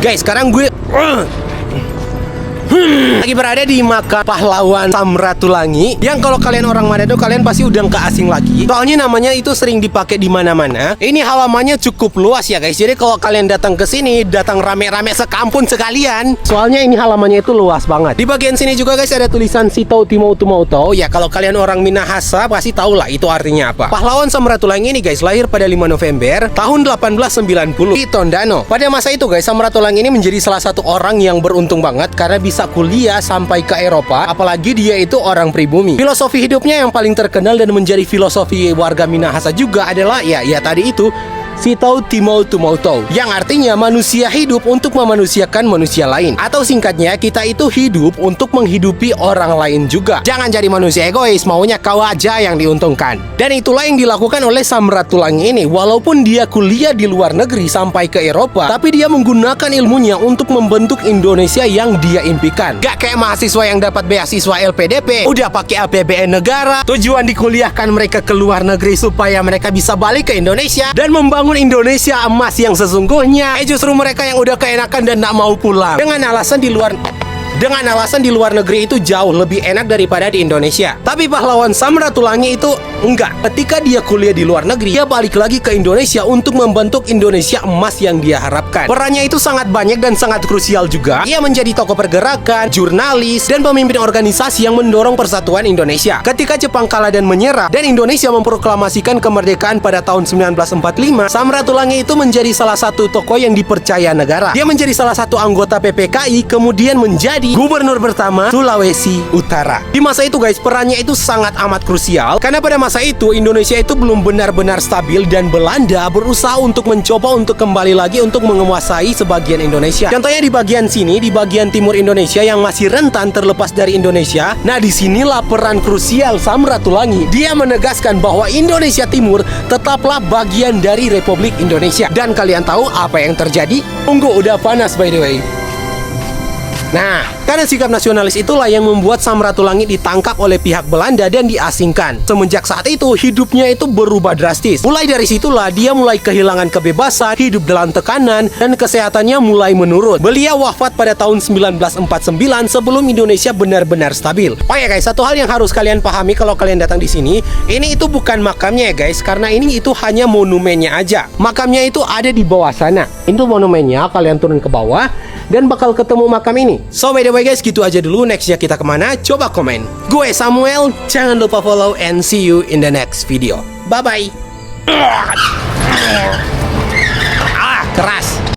Guys, sekarang gue lagi berada di makam pahlawan Samratulangi, yang kalau kalian orang Manado kalian pasti udah nggak asing lagi. Soalnya namanya itu sering dipakai di mana-mana. Ini halamannya cukup luas ya guys. Jadi kalau kalian datang ke sini, datang rame-rame sekampung sekalian. Soalnya ini halamannya itu luas banget. Di bagian sini juga guys ada tulisan Sitau Timau Tumauto. Ya kalau kalian orang Minahasa pasti tahu lah itu artinya apa. Pahlawan Samratulangi ini guys lahir pada 5 November tahun 1890 di Tondano. Pada masa itu guys, Samratulangi ini menjadi salah satu orang yang beruntung banget karena bisa kuliah sampai ke Eropa, apalagi dia itu orang pribumi. Filosofi hidupnya yang paling terkenal dan menjadi filosofi warga Minahasa juga adalah ya tadi itu Sitau Timau Tumauto, yang artinya manusia hidup untuk memanusiakan manusia lain. Atau singkatnya, kita itu hidup untuk menghidupi orang lain juga. Jangan jadi manusia egois, maunya kau aja yang diuntungkan. Dan itulah yang dilakukan oleh Samratulangi ini. Walaupun dia kuliah di luar negeri sampai ke Eropa, tapi dia menggunakan ilmunya untuk membentuk Indonesia yang dia impikan. Gak kayak mahasiswa yang dapat beasiswa LPDP, udah pakai APBN negara, tujuan dikuliahkan mereka ke luar negeri supaya mereka bisa balik ke Indonesia dan membangun Indonesia emas yang sesungguhnya. Justru mereka yang udah keenakan dan tak mau pulang dengan alasan di luar negeri itu jauh lebih enak daripada di Indonesia. Tapi pahlawan Samratulangi itu enggak. Ketika dia kuliah di luar negeri, dia balik lagi ke Indonesia untuk membentuk Indonesia emas yang dia harapkan. Perannya itu sangat banyak dan sangat krusial juga. Ia menjadi tokoh pergerakan, jurnalis, dan pemimpin organisasi yang mendorong persatuan Indonesia. Ketika Jepang kalah dan menyerah, dan Indonesia memproklamasikan kemerdekaan pada tahun 1945, Samratulangi itu menjadi salah satu tokoh yang dipercaya negara. Dia menjadi salah satu anggota PPKI, kemudian menjadi gubernur pertama Sulawesi Utara. Di masa itu guys, perannya itu sangat amat krusial karena pada masa itu Indonesia itu belum benar-benar stabil dan Belanda berusaha untuk mencoba untuk kembali lagi untuk menguasai sebagian Indonesia. Contohnya di bagian sini, di bagian timur Indonesia yang masih rentan terlepas dari Indonesia. Nah, disinilah peran krusial Samratulangi. Dia menegaskan bahwa Indonesia Timur tetaplah bagian dari Republik Indonesia. Dan kalian tahu apa yang terjadi? Tunggu, udah panas by the way. Nah, karena sikap nasionalis itulah yang membuat Samratulangi ditangkap oleh pihak Belanda dan diasingkan. Semenjak saat itu, hidupnya itu berubah drastis. Mulai dari situlah dia mulai kehilangan kebebasan, hidup dalam tekanan, dan kesehatannya mulai menurun. Beliau wafat pada tahun 1949 sebelum Indonesia benar-benar stabil. Oh ya guys, satu hal yang harus kalian pahami kalau kalian datang di sini, ini itu bukan makamnya ya guys, karena ini itu hanya monumennya aja. Makamnya itu ada di bawah sana. Itu monumennya, kalian turun ke bawah dan bakal ketemu makam ini. So by the way guys, gitu aja dulu. Nextnya kita kemana? Coba komen. Gue Samuel, jangan lupa follow and see you in the next video. Bye bye. Keras.